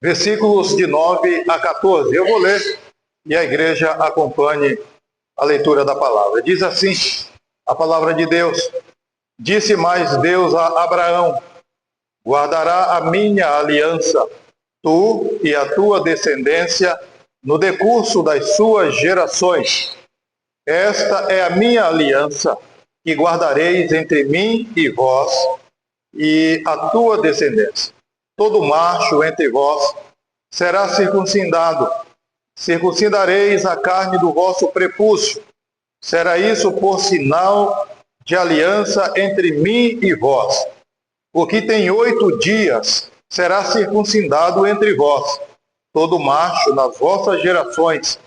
versículos de 9 a 14. Eu vou ler e a igreja acompanhe a leitura da palavra. Diz assim a palavra de Deus: Disse mais Deus a Abraão: guardará a minha aliança, tu e a tua descendência, no decurso das suas gerações. Esta é a minha aliança, que guardareis entre mim e vós, e a tua descendência. Todo macho entre vós será circuncidado. Circuncidareis a carne do vosso prepúcio. Será isso por sinal de aliança entre mim e vós. Porque tem 8 dias será circuncidado entre vós, todo macho nas vossas gerações,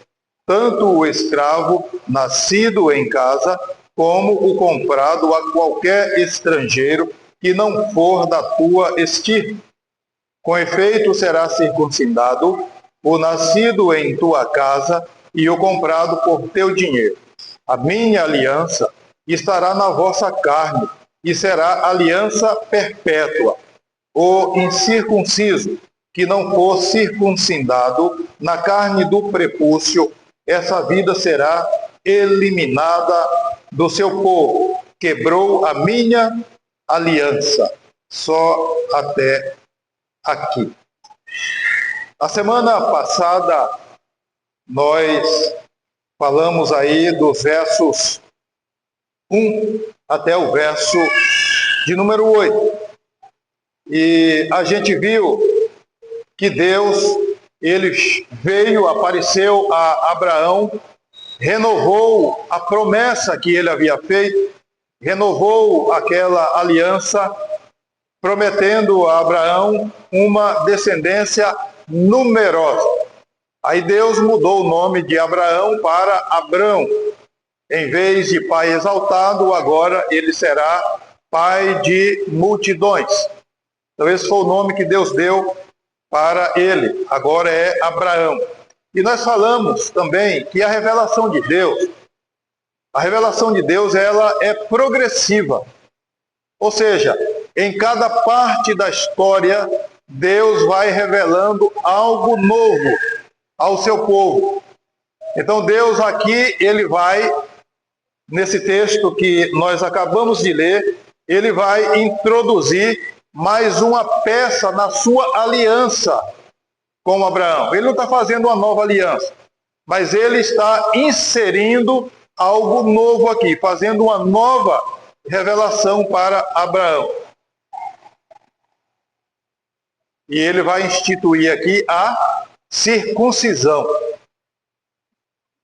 tanto o escravo nascido em casa, como o comprado a qualquer estrangeiro que não for da tua estirpe. Com efeito, será circuncidado o nascido em tua casa e o comprado por teu dinheiro. A minha aliança estará na vossa carne, e será aliança perpétua. O incircunciso, que não for circuncidado na carne do prepúcio, essa vida será eliminada do seu povo. Quebrou a minha aliança. Só até aqui. A semana passada, nós falamos aí dos versos 1 até o verso de número 8. E a gente viu que Deus, ele veio, apareceu a Abraão, renovou a promessa que ele havia feito, renovou aquela aliança, prometendo a Abraão uma descendência numerosa. Aí Deus mudou o nome de Abraão para Abrão. Em vez de pai exaltado, agora ele será pai de multidões. Então esse foi o nome que Deus deu para ele. Agora é Abraão. E nós falamos também que a revelação de Deus, ela é progressiva. Ou seja, em cada parte da história, Deus vai revelando algo novo ao seu povo. Então Deus aqui, ele vai, nesse texto que nós acabamos de ler, ele vai introduzir mais uma peça na sua aliança com Abraão. Ele não está fazendo uma nova aliança, mas ele está inserindo algo novo aqui, fazendo uma nova revelação para Abraão. E ele vai instituir aqui a circuncisão.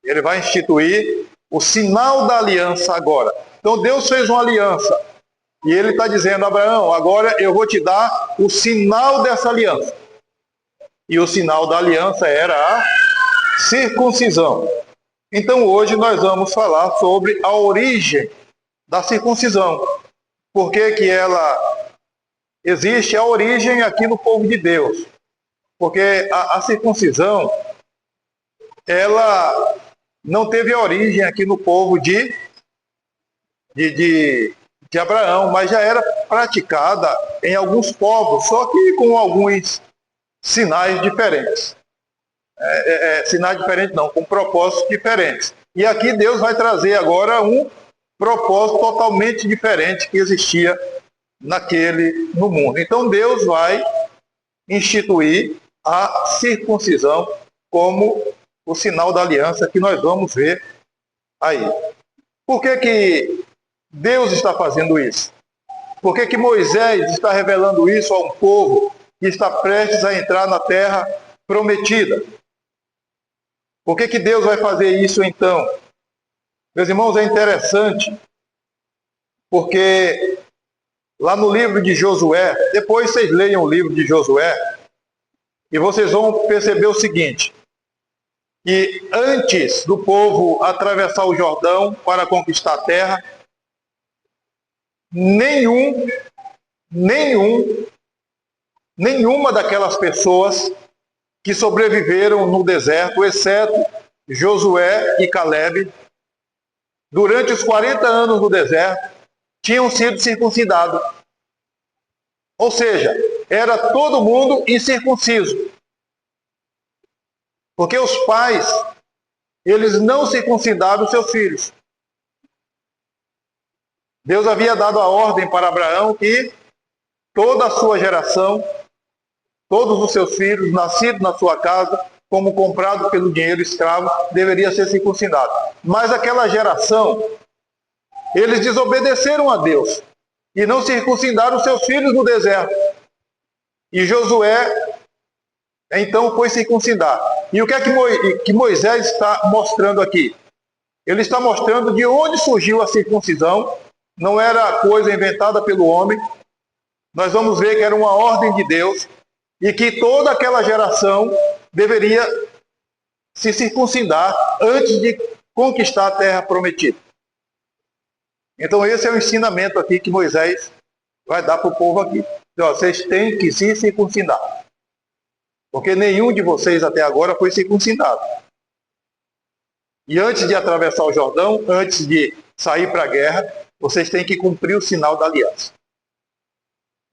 Ele vai instituir o sinal da aliança agora. Então Deus fez uma aliança. E ele está dizendo: Abraão, agora eu vou te dar o sinal dessa aliança. E o sinal da aliança era a circuncisão. Então hoje nós vamos falar sobre a origem da circuncisão. Por que ela existe, a origem aqui no povo de Deus. Porque a circuncisão, ela não teve origem aqui no povo de Abraão, mas já era praticada em alguns povos, só que com alguns sinais diferentes. Sinais diferentes não, com propósitos diferentes. E aqui Deus vai trazer agora um propósito totalmente diferente que existia no mundo. Então Deus vai instituir a circuncisão como o sinal da aliança que nós vamos ver aí. Por que Deus está fazendo isso? Por que Moisés está revelando isso a um povo que está prestes a entrar na terra prometida? Por que Deus vai fazer isso então? Meus irmãos, é interessante, porque lá no livro de Josué, depois vocês leiam o livro de Josué, e vocês vão perceber o seguinte, que antes do povo atravessar o Jordão para conquistar a terra, nenhuma daquelas pessoas que sobreviveram no deserto, exceto Josué e Calebe, durante os 40 anos no deserto, tinham sido circuncidados. Ou seja, era todo mundo incircunciso. Porque os pais, eles não circuncidaram os seus filhos. Deus havia dado a ordem para Abraão que toda a sua geração, todos os seus filhos, nascidos na sua casa, como comprado pelo dinheiro escravo, deveria ser circuncidado. Mas aquela geração, eles desobedeceram a Deus e não circuncidaram os seus filhos no deserto. E Josué, então, foi circuncidar. E o que é que Moisés está mostrando aqui? Ele está mostrando de onde surgiu a circuncisão. Não era coisa inventada pelo homem. Nós vamos ver que era uma ordem de Deus e que toda aquela geração deveria se circuncidar antes de conquistar a terra prometida. Então esse é o ensinamento aqui que Moisés vai dar para o povo aqui. Então, vocês têm que se circuncidar. Porque nenhum de vocês até agora foi circuncidado. E antes de atravessar o Jordão, antes de sair para a guerra, vocês têm que cumprir o sinal da aliança.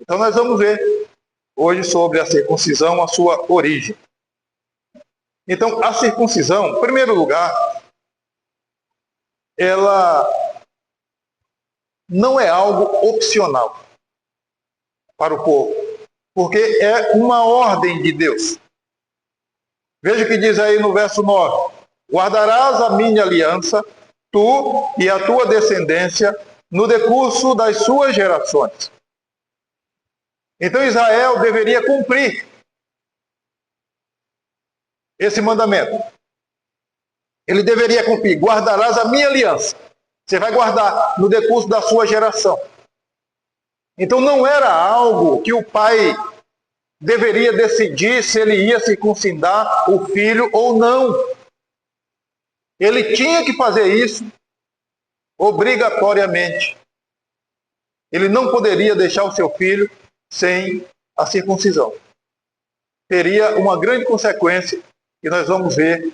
Então nós vamos ver hoje sobre a circuncisão, a sua origem. Então a circuncisão, em primeiro lugar, ela não é algo opcional para o povo, porque é uma ordem de Deus. Veja o que diz aí no verso 9: guardarás a minha aliança, tu e a tua descendência, no decurso das suas gerações. Então Israel deveria cumprir esse mandamento. Ele deveria cumprir: guardarás a minha aliança. Você vai guardar no decurso da sua geração. Então não era algo que o pai deveria decidir se ele ia circuncidar o filho ou não. Ele tinha que fazer isso obrigatoriamente. Ele não poderia deixar o seu filho sem a circuncisão. Teria uma grande consequência que nós vamos ver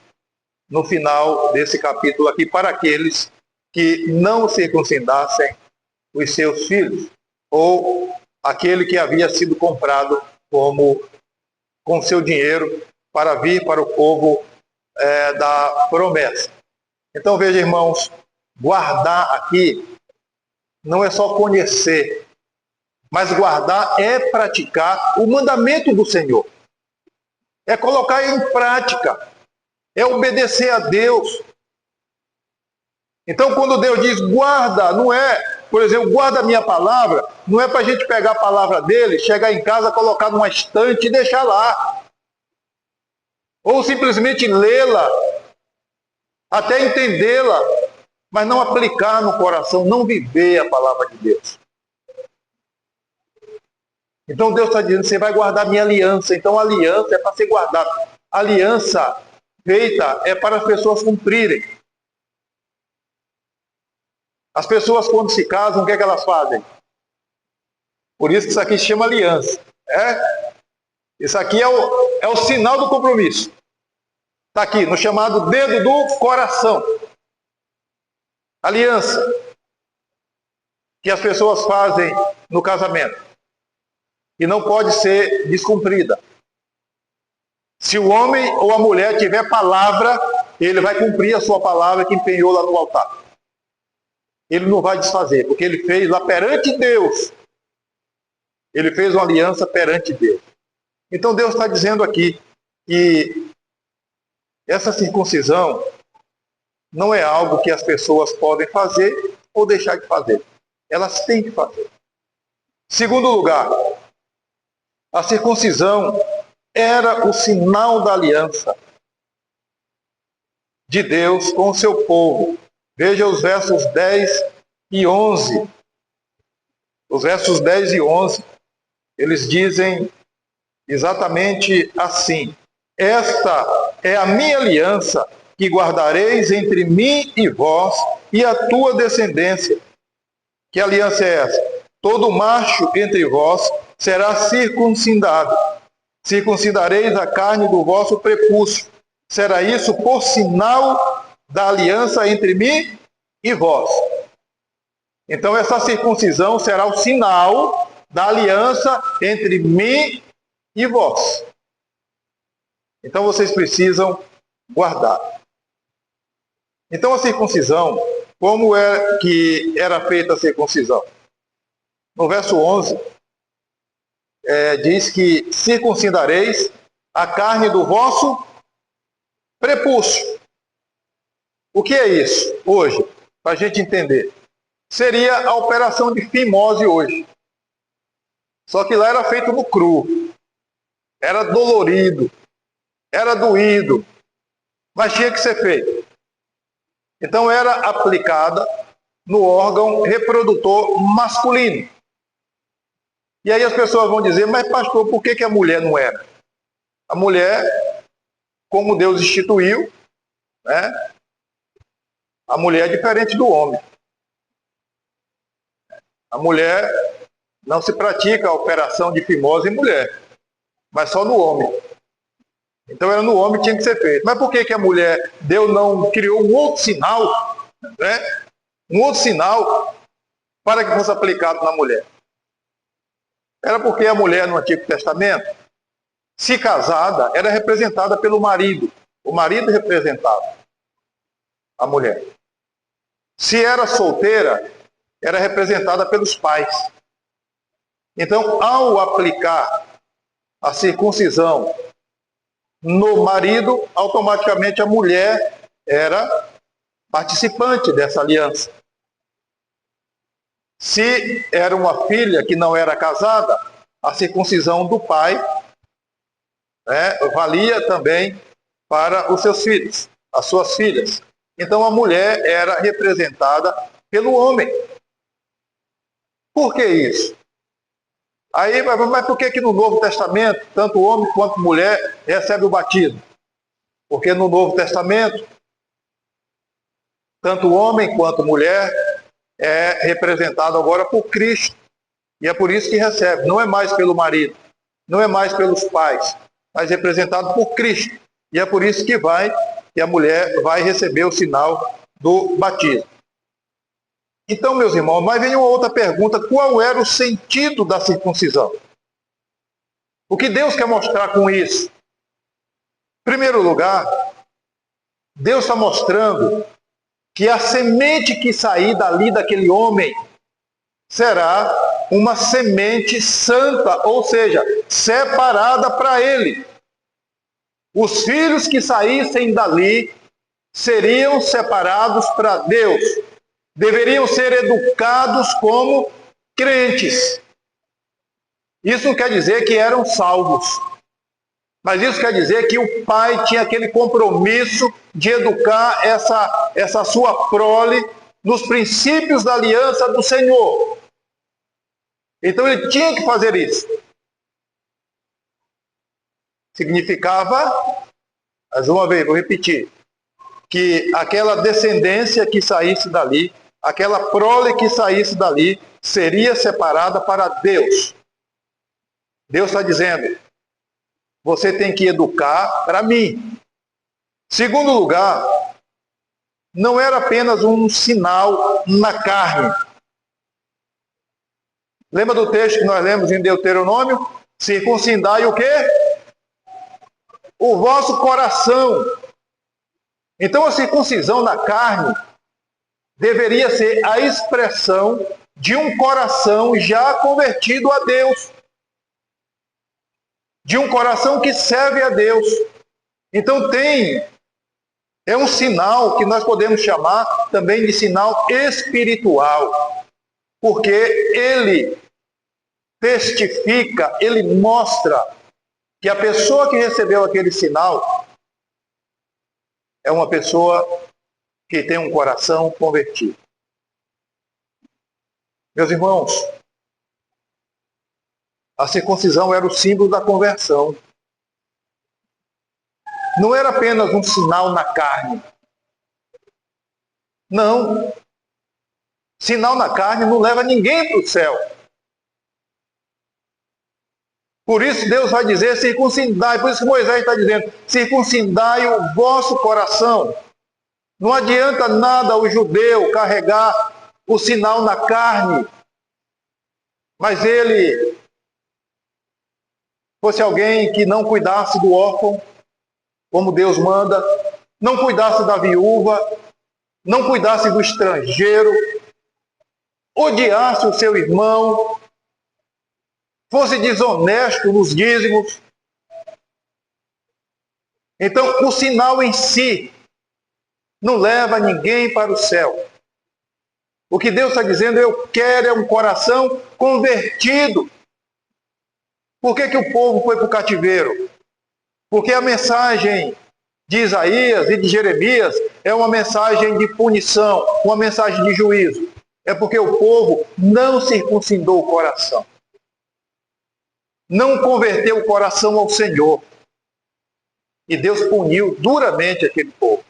no final desse capítulo aqui para aqueles que não circuncidassem os seus filhos, ou aquele que havia sido comprado com seu dinheiro para vir para o povo da promessa. Então veja, irmãos, guardar aqui não é só conhecer, mas guardar é praticar o mandamento do Senhor. É colocar em prática, é obedecer a Deus. Então quando Deus diz guarda, não é, por exemplo, guarda a minha palavra, não é para a gente pegar a palavra dele, chegar em casa, colocar numa estante e deixar lá. Ou simplesmente lê-la, até entendê-la, mas não aplicar no coração, não viver a palavra de Deus. Então Deus está dizendo: você vai guardar minha aliança. Então a aliança é para ser guardada. A aliança feita é para as pessoas cumprirem. As pessoas, quando se casam, o que é que elas fazem? Por isso que isso aqui se chama aliança. Isso aqui é o sinal do compromisso. Está aqui, no chamado dedo do coração. Aliança que as pessoas fazem no casamento. E não pode ser descumprida. Se o homem ou a mulher tiver palavra, ele vai cumprir a sua palavra que empenhou lá no altar. Ele não vai desfazer, porque ele fez lá perante Deus. Ele fez uma aliança perante Deus. Então Deus está dizendo aqui que essa circuncisão não é algo que as pessoas podem fazer ou deixar de fazer. Elas têm que fazer. Segundo lugar, a circuncisão era o sinal da aliança de Deus com o seu povo. Veja os versos 10 e 11. Os versos 10 e 11, eles dizem exatamente assim: esta é a minha aliança que guardareis entre mim e vós e a tua descendência. Que aliança é essa? Todo macho entre vós será circuncidado. Circuncidareis a carne do vosso prepúcio. Será isso por sinal da aliança entre mim e vós. Então essa circuncisão será o sinal da aliança entre mim e vós. Então vocês precisam guardado. Então a circuncisão, como é que era feita a circuncisão? No verso 11, diz que circuncidareis a carne do vosso prepúcio. O que é isso hoje? Para a gente entender. Seria a operação de fimose hoje. Só que lá era feito no cru. Era dolorido. Era doído. Mas tinha que ser feito. Então era aplicada no órgão reprodutor masculino. E aí as pessoas vão dizer, mas pastor, por que a mulher não era? A mulher, como Deus instituiu, né? A mulher é diferente do homem. A mulher não se pratica a operação de fimose em mulher, mas só no homem. Então era no homem que tinha que ser feito. Mas por que a mulher, Deus não criou um outro sinal, né? Um outro sinal para que fosse aplicado na mulher? Era porque a mulher no Antigo Testamento, se casada, era representada pelo marido. O marido representava a mulher. Se era solteira, era representada pelos pais. Então, ao aplicar a circuncisão no marido, automaticamente a mulher era participante dessa aliança. Se era uma filha que não era casada, a circuncisão do pai, né, valia também para os seus filhos, as suas filhas. Então a mulher era representada pelo homem. Por que isso? Aí, mas por que no Novo Testamento, tanto homem quanto mulher recebe o batismo? Porque no Novo Testamento, tanto homem quanto mulher é representado agora por Cristo. E é por isso que recebe. Não é mais pelo marido, não é mais pelos pais, mas representado por Cristo. E é por isso que a mulher vai receber o sinal do batismo. Então, meus irmãos, mas vem uma outra pergunta: qual era o sentido da circuncisão? O que Deus quer mostrar com isso? Em primeiro lugar, Deus está mostrando que a semente que sair dali daquele homem será uma semente santa, ou seja, separada para ele. Os filhos que saíssem dali seriam separados para Deus. Deveriam ser educados como crentes. Isso não quer dizer que eram salvos, mas isso quer dizer que o pai tinha aquele compromisso de educar essa sua prole nos princípios da aliança do Senhor. Então ele tinha que fazer isso. Significava, mais uma vez, vou repetir, que aquela descendência que saísse dali, aquela prole que saísse dali, seria separada para Deus. Deus está dizendo, você tem que educar para mim. Segundo lugar, não era apenas um sinal na carne. Lembra do texto que nós lemos em Deuteronômio? Circuncidai o quê? O vosso coração. Então a circuncisão na carne deveria ser a expressão de um coração já convertido a Deus. De um coração que serve a Deus. Então é um sinal que nós podemos chamar também de sinal espiritual. Porque ele testifica, ele mostra que a pessoa que recebeu aquele sinal é uma pessoa que tem um coração convertido. Meus irmãos, a circuncisão era o símbolo da conversão. Não era apenas um sinal na carne. Não. Sinal na carne não leva ninguém para o céu. Por isso Deus vai dizer, circuncidai. Por isso que Moisés está dizendo, circuncidai o vosso coração. Não adianta nada o judeu carregar o sinal na carne, mas ele fosse alguém que não cuidasse do órfão, como Deus manda, não cuidasse da viúva, não cuidasse do estrangeiro, odiasse o seu irmão, fosse desonesto nos dízimos. Então, o sinal em si não leva ninguém para o céu. O que Deus está dizendo, eu quero é um coração convertido. Por que o povo foi para o cativeiro? Porque a mensagem de Isaías e de Jeremias é uma mensagem de punição, uma mensagem de juízo. É porque o povo não circuncidou o coração. Não converteu o coração ao Senhor. E Deus puniu duramente aquele povo.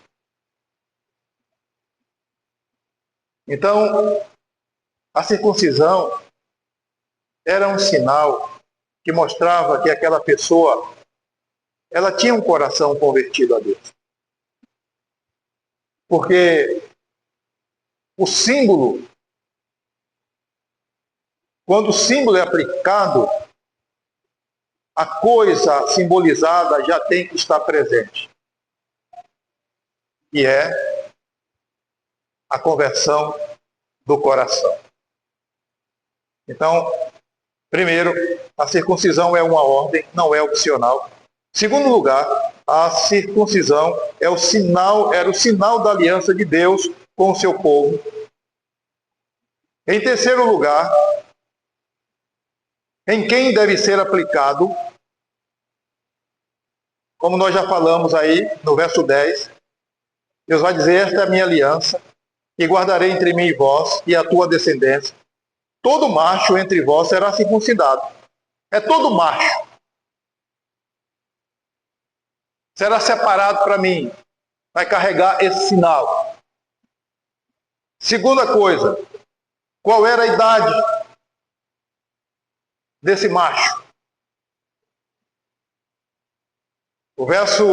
Então, a circuncisão era um sinal que mostrava que aquela pessoa, ela tinha um coração convertido a Deus. Porque o símbolo, quando o símbolo é aplicado, a coisa simbolizada já tem que estar presente. E é a conversão do coração. Então, primeiro, a circuncisão é uma ordem, não é opcional. Segundo lugar, a circuncisão era o sinal da aliança de Deus com o seu povo. Em terceiro lugar, em quem deve ser aplicado, como nós já falamos aí no verso 10, Deus vai dizer, esta é a minha aliança, que guardarei entre mim e vós e a tua descendência. Todo macho entre vós será circuncidado. É todo macho. Será separado para mim. Vai carregar esse sinal. Segunda coisa, qual era a idade desse macho? O verso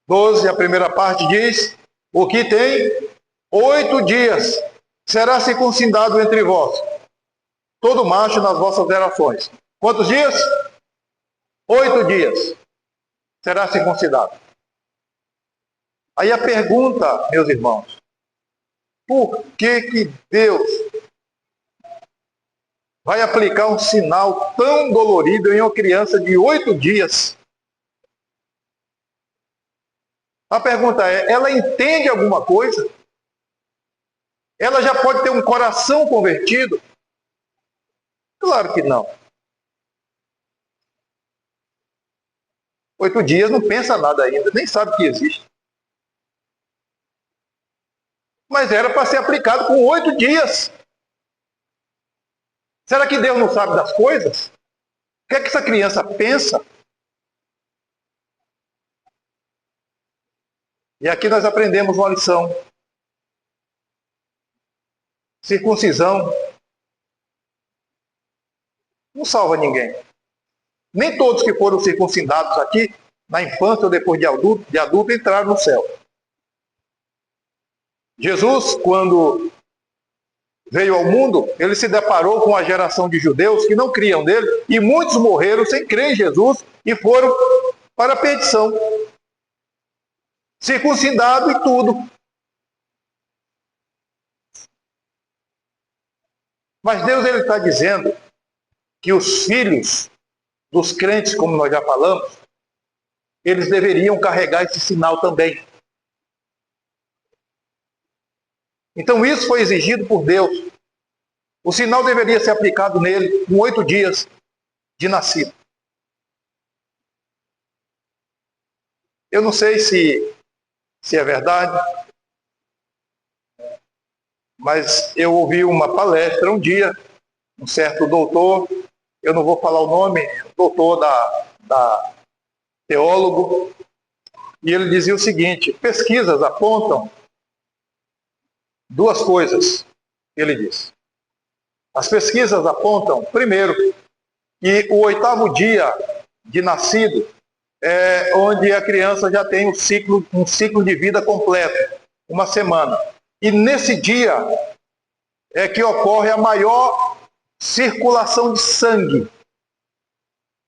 12, a primeira parte diz, o que tem 8 dias será circuncidado entre vós, todo macho nas vossas gerações. Quantos dias? 8 dias será circuncidado. Aí a pergunta, meus irmãos, por que Deus vai aplicar um sinal tão dolorido em uma criança de 8 dias? A pergunta é, ela entende alguma coisa? Ela já pode ter um coração convertido? Claro que não. 8 dias não pensa nada ainda, nem sabe que existe. Mas era para ser aplicado com 8 dias. Será que Deus não sabe das coisas? O que é que essa criança pensa? E aqui nós aprendemos uma lição. Circuncisão não salva ninguém. Nem todos que foram circuncidados aqui, na infância ou depois de adulto, entraram no céu. Jesus, quando veio ao mundo, ele se deparou com a geração de judeus que não criam nele, e muitos morreram sem crer em Jesus e foram para a perdição. Circuncidado e tudo. Mas Deus está dizendo que os filhos dos crentes, como nós já falamos, eles deveriam carregar esse sinal também. Então isso foi exigido por Deus. O sinal deveria ser aplicado nele com 8 dias de nascido. Eu não sei se é verdade, mas eu ouvi uma palestra um dia, um certo doutor, eu não vou falar o nome, doutor da teólogo, e ele dizia o seguinte, pesquisas apontam 2 coisas, ele disse. As pesquisas apontam, primeiro, que o 8º dia de nascido é onde a criança já tem um ciclo de vida completo, uma semana. E nesse dia é que ocorre a maior circulação de sangue.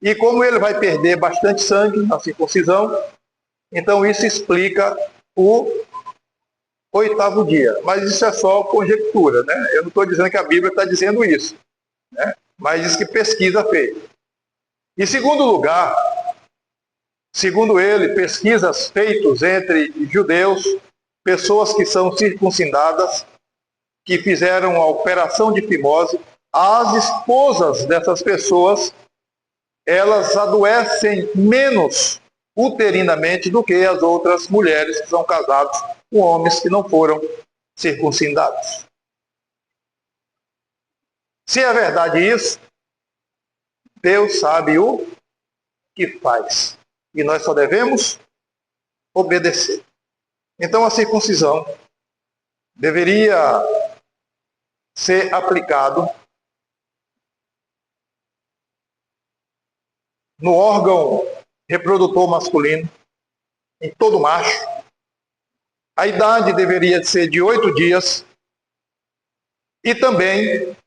E como ele vai perder bastante sangue na circuncisão, Então isso explica o 8º dia. Mas isso é só conjectura, né? Eu não estou dizendo que a Bíblia está dizendo isso, né? Mas diz que pesquisa fez. Em segundo lugar, segundo ele, pesquisas feitas entre judeus, pessoas que são circuncidadas, que fizeram a operação de fimose, as esposas dessas pessoas, elas adoecem menos uterinamente do que as outras mulheres que são casadas com homens que não foram circuncidados. Se é verdade isso, Deus sabe o que faz. E nós só devemos obedecer. Então a circuncisão deveria ser aplicado no órgão reprodutor masculino, em todo macho. A idade deveria ser de 8 dias e também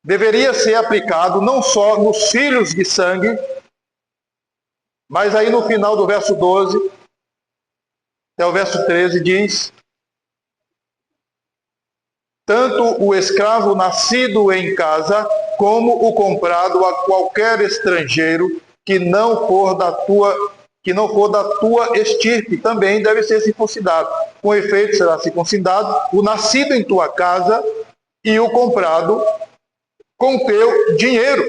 deveria ser aplicado não só nos filhos de sangue, mas aí no final do verso 12, até o verso 13, diz: tanto o escravo nascido em casa, como o comprado a qualquer estrangeiro que não for da tua estirpe, também deve ser circuncidado. Com efeito, será circuncidado o nascido em tua casa e o comprado com teu dinheiro.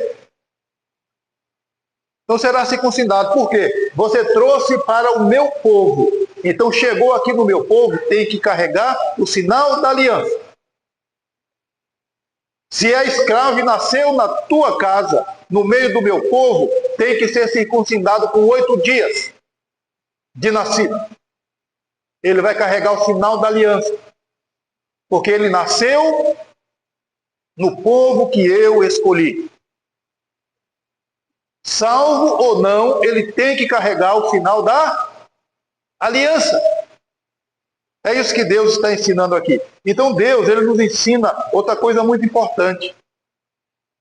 Então será circuncidado. Por quê? Você trouxe para o meu povo. Então chegou aqui no meu povo, tem que carregar o sinal da aliança. Se é escravo e nasceu na tua casa, no meio do meu povo, tem que ser circuncidado com 8 dias de nascido. Ele vai carregar o sinal da aliança. Porque ele nasceu no povo que eu escolhi. Salvo ou não, ele tem que carregar o sinal da aliança. É isso que Deus está ensinando aqui. Então Deus, ele nos ensina outra coisa muito importante.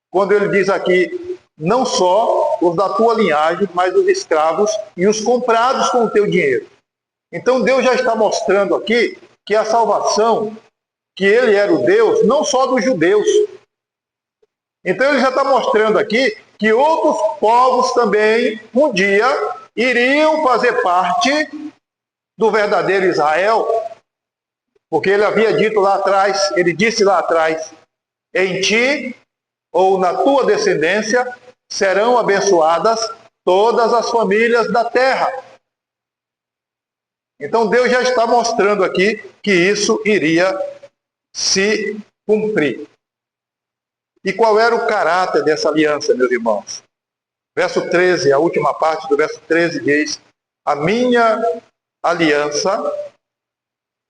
Quando ele diz aqui, não só os da tua linhagem, mas os escravos e os comprados com o teu dinheiro. Então Deus já está mostrando aqui que a salvação, que ele era o Deus, não só dos judeus. Então ele já está mostrando aqui que outros povos também, um dia, iriam fazer parte do verdadeiro Israel. Porque ele havia dito lá atrás, ele disse lá atrás, em ti ou na tua descendência serão abençoadas todas as famílias da terra. Então Deus já está mostrando aqui que isso iria se cumprir. E qual era o caráter dessa aliança, meus irmãos? Verso 13, a última parte do verso 13 diz: a minha aliança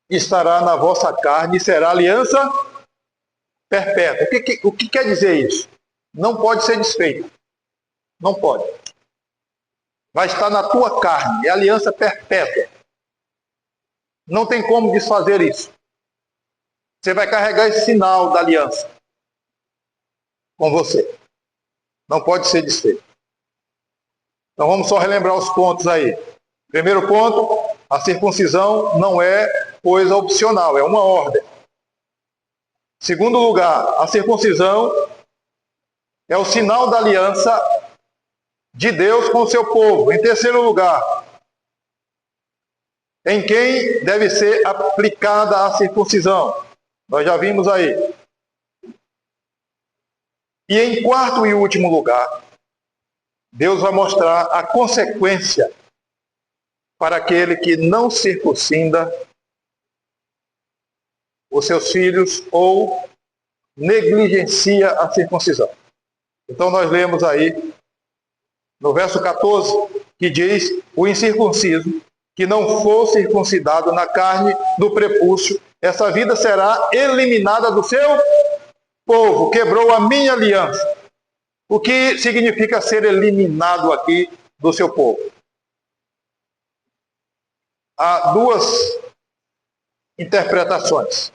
estará na vossa carne e será aliança perpétua. O que quer dizer isso? Não pode ser desfeita. Não pode. Vai estar na tua carne. É aliança perpétua. Não tem como desfazer isso. Você vai carregar esse sinal da aliança com você. Não pode ser desfeito. Então vamos só relembrar os pontos aí. Primeiro ponto, a circuncisão não é coisa opcional, é uma ordem. Segundo lugar, a circuncisão é o sinal da aliança de Deus com o seu povo. Em terceiro lugar, em quem deve ser aplicada a circuncisão? Nós já vimos aí. E em quarto e último lugar, Deus vai mostrar a consequência para aquele que não circuncida os seus filhos ou negligencia a circuncisão. Então nós lemos aí no verso 14 que diz: o incircunciso que não for circuncidado na carne do prepúcio, essa vida será eliminada do seu povo, quebrou a minha aliança. O que significa ser eliminado aqui do seu povo? Há duas interpretações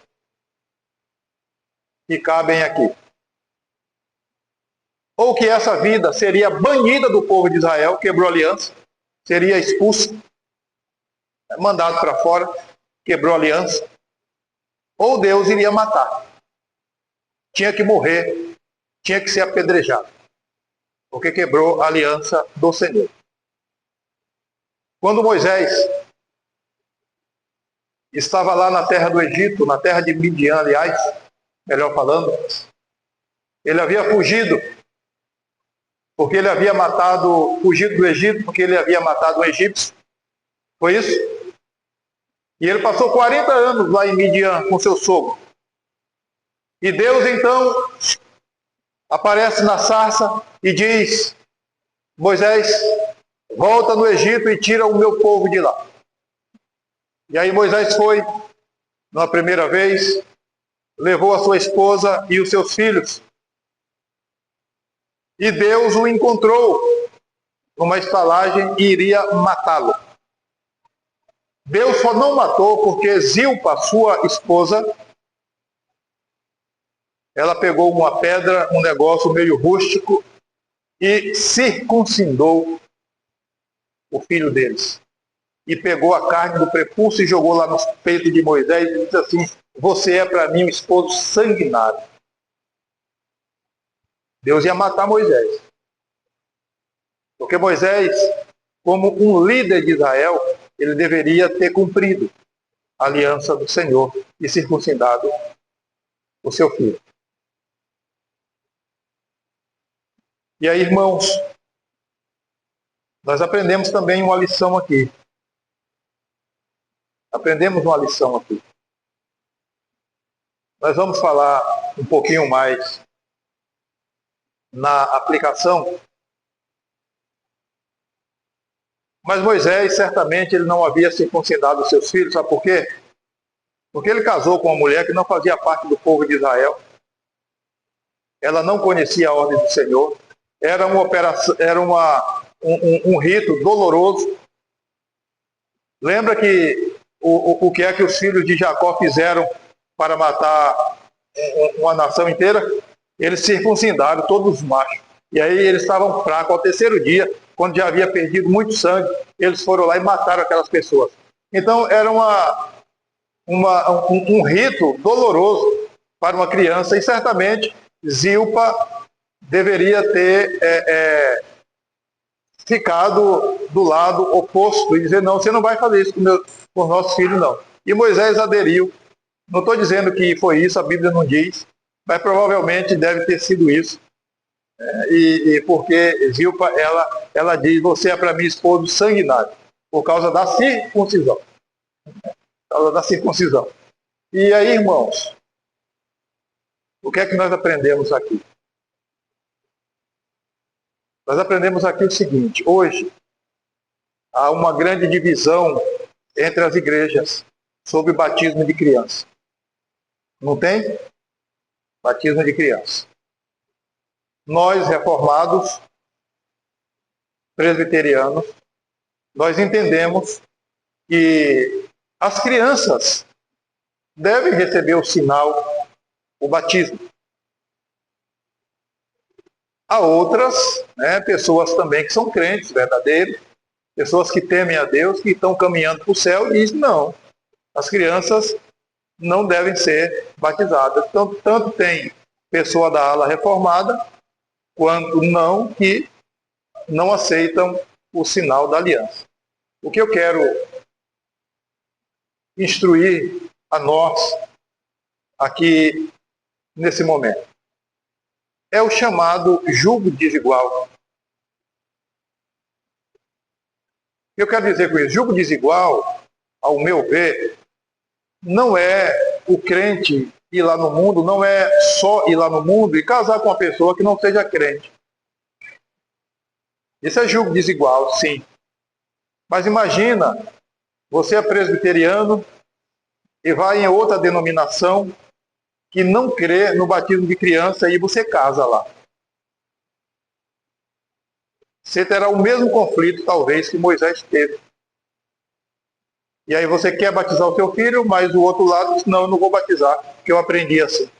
que cabem aqui. Ou que essa vida seria banida do povo de Israel, quebrou a aliança, seria expulsa. mandado para fora, quebrou a aliança, ou Deus iria matar. Tinha que morrer, tinha que ser apedrejado, porque quebrou a aliança do Senhor. Quando Moisés estava lá na terra do Egito, na terra de Midian, aliás, melhor falando, ele havia fugido, porque ele havia matado, fugido do Egito, porque ele havia matado um egípcio. Foi isso? E ele passou 40 anos lá em Midian com seu sogro. E Deus então aparece na sarça e diz: Moisés, volta no Egito e tira o meu povo de lá. E aí Moisés foi, na primeira vez, levou a sua esposa e os seus filhos. E Deus o encontrou numa estalagem e iria matá-lo. Deus só não matou porque Zilpa, sua esposa, ela pegou uma pedra, um negócio meio rústico, e circuncidou o filho deles. E pegou a carne do prepúcio e jogou lá no peito de Moisés e disse assim: você é para mim um esposo sanguinário. Deus ia matar Moisés. Porque Moisés, como um líder de Israel, ele deveria ter cumprido a aliança do Senhor e circuncidado o seu filho. E aí, irmãos, nós aprendemos também uma lição aqui. Aprendemos uma lição aqui. Nós vamos falar um pouquinho mais na aplicação. Mas Moisés, certamente, ele não havia circuncidado os seus filhos. Sabe por quê? Porque ele casou com uma mulher que não fazia parte do povo de Israel. Ela não conhecia a ordem do Senhor. Era uma operação, era um rito doloroso. Lembra que o que é que os filhos de Jacó fizeram para matar uma nação inteira? Eles circuncidaram todos os machos. E aí eles estavam fracos. Ao terceiro dia, quando já havia perdido muito sangue, eles foram lá e mataram aquelas pessoas. Então era um rito doloroso para uma criança, e certamente Zilpa deveria ter ficado do lado oposto e dizer: não, você não vai fazer isso com os nossos filhos, não. E Moisés aderiu. Não estou dizendo que foi isso, a Bíblia não diz, mas provavelmente deve ter sido isso. Porque Zilpa, ela diz: você é para mim esposo sanguinário, por causa da circuncisão. Por causa da circuncisão. E aí, irmãos, o que é que nós aprendemos aqui? Nós aprendemos aqui o seguinte: hoje há uma grande divisão entre as igrejas sobre o batismo de criança. Não tem? Batismo de criança. Nós, reformados, presbiterianos, nós entendemos que as crianças devem receber o sinal, o batismo. Há outras, pessoas também que são crentes verdadeiros, pessoas que temem a Deus, que estão caminhando para o céu e dizem: não, as crianças não devem ser batizadas. Tanto tem pessoa da ala reformada, quanto não, que não aceitam o sinal da aliança. O que eu quero instruir a nós aqui nesse momento é o chamado julgo desigual. O que eu quero dizer com isso? Julgo desigual, ao meu ver, não é o crente ir lá no mundo, não é só ir lá no mundo e casar com uma pessoa que não seja crente. Isso é julgo desigual, sim. Mas imagina, você é presbiteriano e vai em outra denominação que não crê no batismo de criança e você casa lá. Você terá o mesmo conflito, talvez, que Moisés teve. E aí você quer batizar o seu filho, mas o outro lado diz: não, eu não vou batizar, porque eu aprendi assim.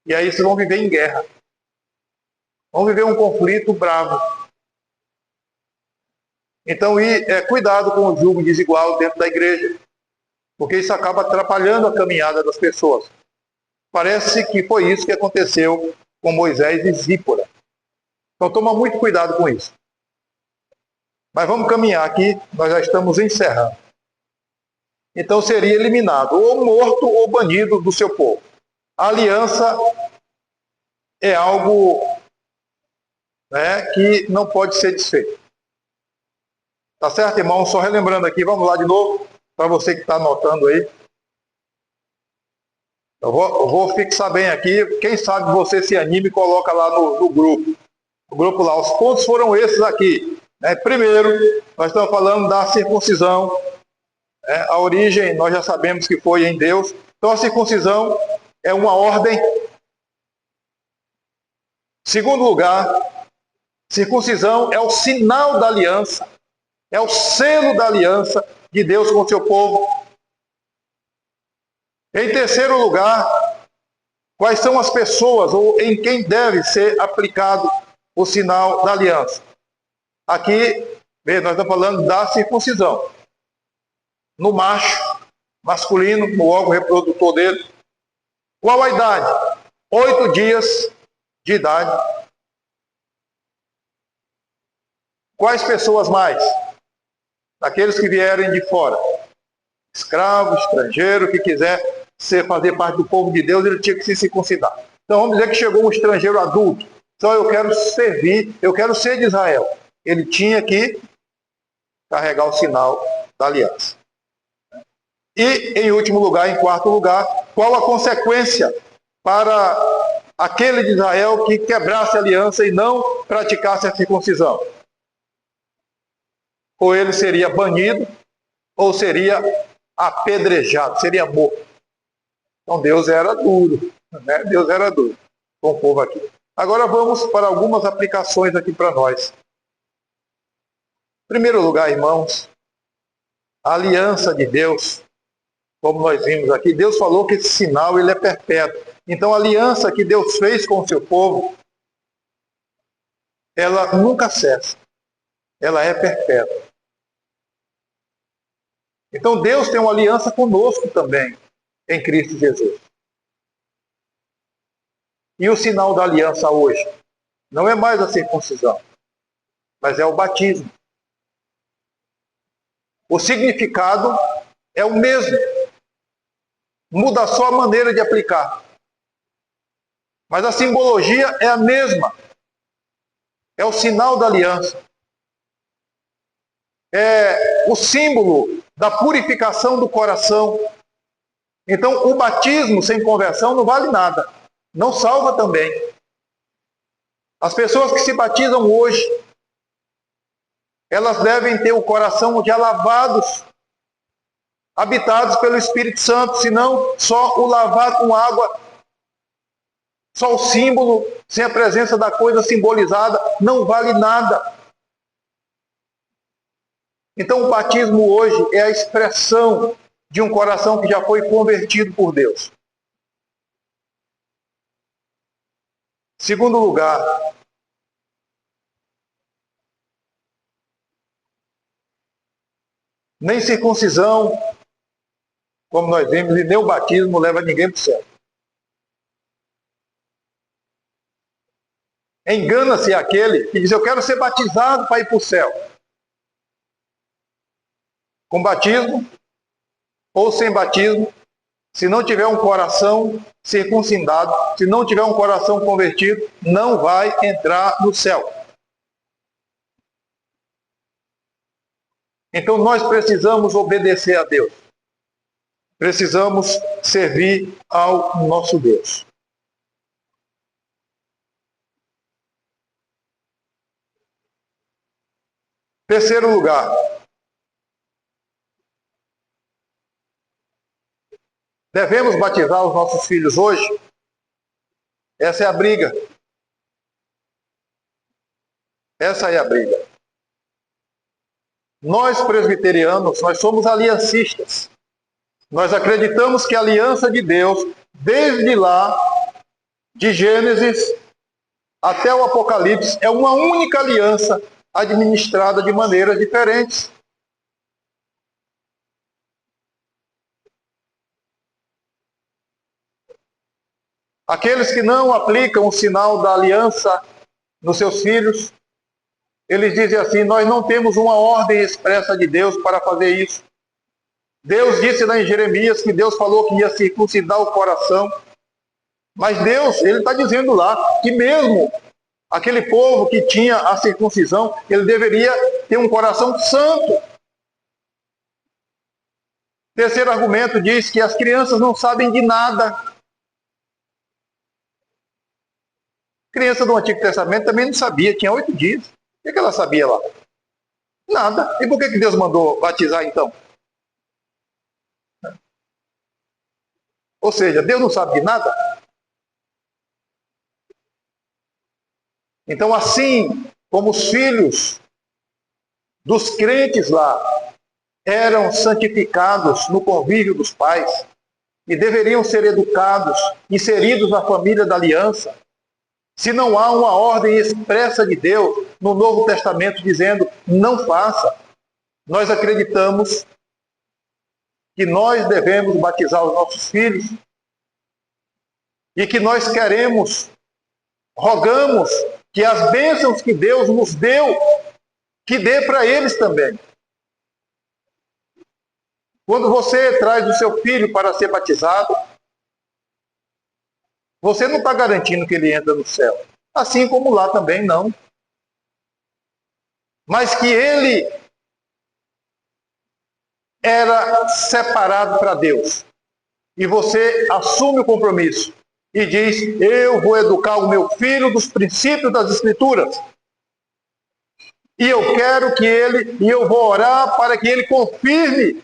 E aí vocês vão viver em guerra. Vão viver um conflito bravo. Então, cuidado com o julgo desigual dentro da igreja, porque isso acaba atrapalhando a caminhada das pessoas. Parece que foi isso que aconteceu com Moisés e Zípora. Então, toma muito cuidado com isso. Mas vamos caminhar aqui, nós já estamos encerrando. Então, seria eliminado, ou morto ou banido do seu povo. A aliança é algo, né, que não pode ser desfeito. Tá certo, irmão? Só relembrando aqui, vamos lá de novo, para você que está anotando aí. Eu vou fixar bem aqui. Quem sabe você se anime e coloca lá no grupo. O grupo lá. Os pontos foram esses aqui. Primeiro, nós estamos falando da circuncisão. A origem, nós já sabemos que foi em Deus. Então, a circuncisão é uma ordem. Segundo lugar, circuncisão é o sinal da aliança. É o selo da aliança de Deus com o seu povo. Em terceiro lugar, quais são as pessoas ou em quem deve ser aplicado o sinal da aliança? Aqui, nós estamos falando da circuncisão. No macho, masculino, no órgão reprodutor dele. Qual a idade? 8 dias de idade. Quais pessoas mais? Aqueles que vierem de fora. Escravo, estrangeiro, que quiser fazer parte do povo de Deus, ele tinha que se circuncidar. Então vamos dizer que chegou um estrangeiro adulto. Então eu quero servir, eu quero ser de Israel. Ele tinha que carregar o sinal da aliança. E em último lugar, em quarto lugar, qual a consequência para aquele de Israel que quebrasse a aliança e não praticasse a circuncisão? Ou ele seria banido, ou seria apedrejado, seria morto. Então Deus era duro, né? Deus era duro com o povo aqui. Agora vamos para algumas aplicações aqui para nós. Em primeiro lugar, irmãos, a aliança de Deus, como nós vimos aqui, Deus falou que esse sinal ele é perpétuo. Então a aliança que Deus fez com o seu povo, ela nunca cessa. Ela é perpétua. Então Deus tem uma aliança conosco também, em Cristo Jesus. E o sinal da aliança hoje não é mais a circuncisão, mas é o batismo. O significado é o mesmo. Muda só a maneira de aplicar. Mas a simbologia é a mesma. É o sinal da aliança. É o símbolo da purificação do coração. Então, o batismo sem conversão não vale nada. Não salva também. As pessoas que se batizam hoje, elas devem ter o coração já lavados, habitados pelo Espírito Santo, senão só o lavar com água, só o símbolo, sem a presença da coisa simbolizada, não vale nada. Então o batismo hoje é a expressão de um coração que já foi convertido por Deus. Segundo lugar, nem circuncisão, como nós vimos, e nem o batismo leva ninguém para o céu. Engana-se aquele que diz, eu quero ser batizado para ir para o céu. Com batismo ou sem batismo, se não tiver um coração circuncidado, se não tiver um coração convertido, não vai entrar no céu. Então nós precisamos obedecer a Deus. Precisamos servir ao nosso Deus. Terceiro lugar. Devemos batizar os nossos filhos hoje? Essa é a briga. Essa é a briga. Nós presbiterianos, nós somos aliancistas. Nós acreditamos que a aliança de Deus, desde lá, de Gênesis até o Apocalipse, é uma única aliança, administrada de maneiras diferentes. Aqueles que não aplicam o sinal da aliança nos seus filhos, eles dizem assim: nós não temos uma ordem expressa de Deus para fazer isso. Deus disse lá em Jeremias que Deus falou que ia circuncidar o coração. Mas Deus, ele está dizendo lá que mesmo aquele povo que tinha a circuncisão, ele deveria ter um coração santo. Terceiro argumento diz que as crianças não sabem de nada. A criança do Antigo Testamento também não sabia, tinha 8 dias. O que ela sabia lá? Nada. E por que Deus mandou batizar então? Ou seja, Deus não sabe de nada? Então, assim como os filhos dos crentes lá eram santificados no convívio dos pais e deveriam ser educados, inseridos na família da aliança, se não há uma ordem expressa de Deus no Novo Testamento dizendo não faça, nós acreditamos que nós devemos batizar os nossos filhos e que nós queremos, rogamos que as bênçãos que Deus nos deu, que dê para eles também. Quando você traz o seu filho para ser batizado, você não está garantindo que ele entra no céu. Assim como lá também não. Mas que ele era separado para Deus. E você assume o compromisso e diz: eu vou educar o meu filho dos princípios das Escrituras. E eu quero que ele, e eu vou orar para que ele confirme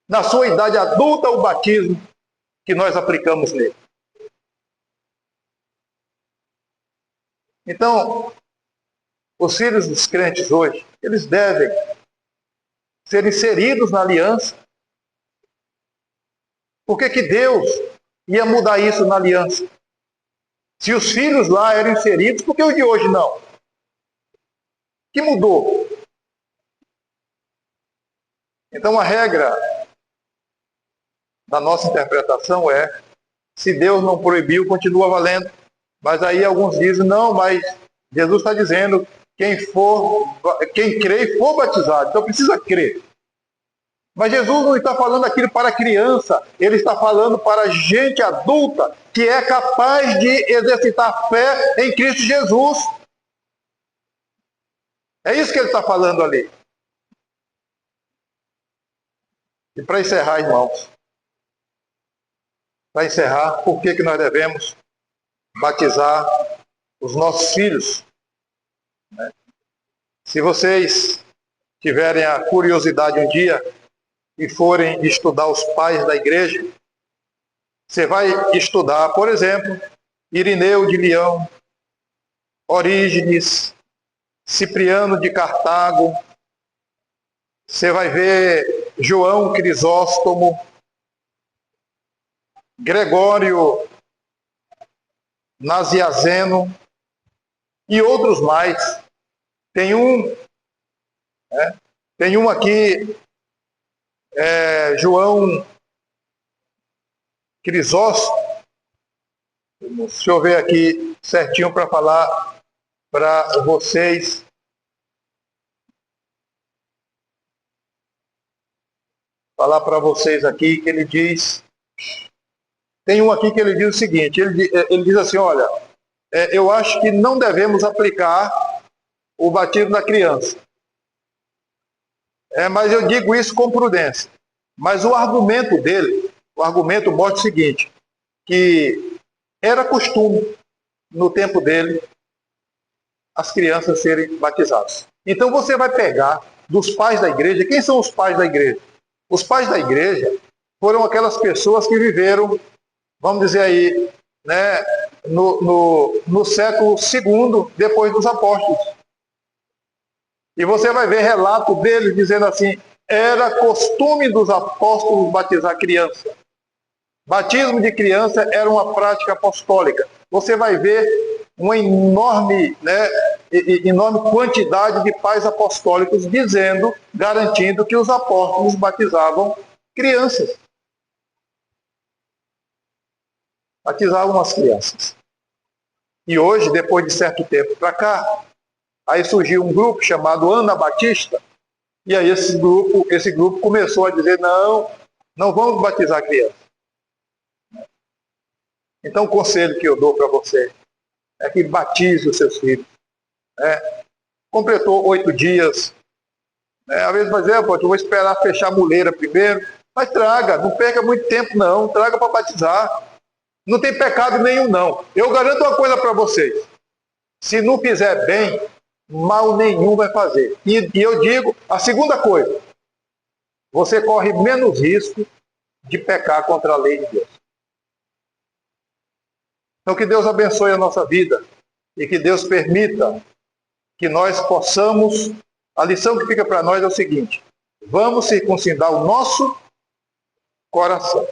na sua idade adulta o batismo que nós aplicamos nele. Então, os filhos dos crentes hoje, eles devem ser inseridos na aliança. Por que Deus ia mudar isso na aliança? Se os filhos lá eram inseridos, por que os de hoje não? O que mudou? Então a regra da nossa interpretação é: se Deus não proibiu, continua valendo. Mas aí alguns dizem: não, mas Jesus está dizendo quem crê e for batizado, então precisa crer. Mas Jesus não está falando aquilo para criança, ele está falando para gente adulta que é capaz de exercitar fé em Cristo Jesus. É isso que ele está falando ali. E para encerrar, irmãos, para encerrar, por que nós devemos batizar os nossos filhos? Se vocês tiverem a curiosidade um dia e forem estudar os pais da igreja, você vai estudar, por exemplo, Irineu de Leão, Orígenes, Cipriano de Cartago, você vai ver João Crisóstomo, Gregório Nazianzeno e outros mais. Tem um aqui, João Crisóstomo. Deixa eu ver aqui certinho para falar para vocês. Falar para vocês aqui que ele diz. Tem um aqui que ele diz o seguinte: ele diz assim: olha, eu acho que não devemos aplicar o batismo da criança. Mas eu digo isso com prudência. Mas o argumento dele, mostra o seguinte: que era costume, no tempo dele, as crianças serem batizadas. Então você vai pegar dos pais da igreja. Quem são os pais da igreja? Os pais da igreja foram aquelas pessoas que viveram, vamos dizer aí, né, no século II, depois dos apóstolos. E você vai ver relato deles dizendo assim: era costume dos apóstolos batizar criança. Batismo de criança era uma prática apostólica. Você vai ver uma enorme, enorme quantidade de pais apostólicos garantindo que os apóstolos batizavam crianças. Batizavam as crianças. E hoje, depois de certo tempo para cá, aí surgiu um grupo chamado Anabatista, e aí esse grupo começou a dizer, não vamos batizar crianças. Então o conselho que eu dou para você é que batize os seus filhos. Completou 8 dias. Às vezes vai dizer, eu vou esperar fechar a muleira primeiro. Mas traga, não perca muito tempo não, traga para batizar. Não tem pecado nenhum não. Eu garanto uma coisa para vocês. Se não fizer bem, mal nenhum vai fazer. E eu digo, a segunda coisa, você corre menos risco de pecar contra a lei de Deus. Então que Deus abençoe a nossa vida e que Deus permita que nós possamos, a lição que fica para nós é o seguinte, vamos circuncidar o nosso coração.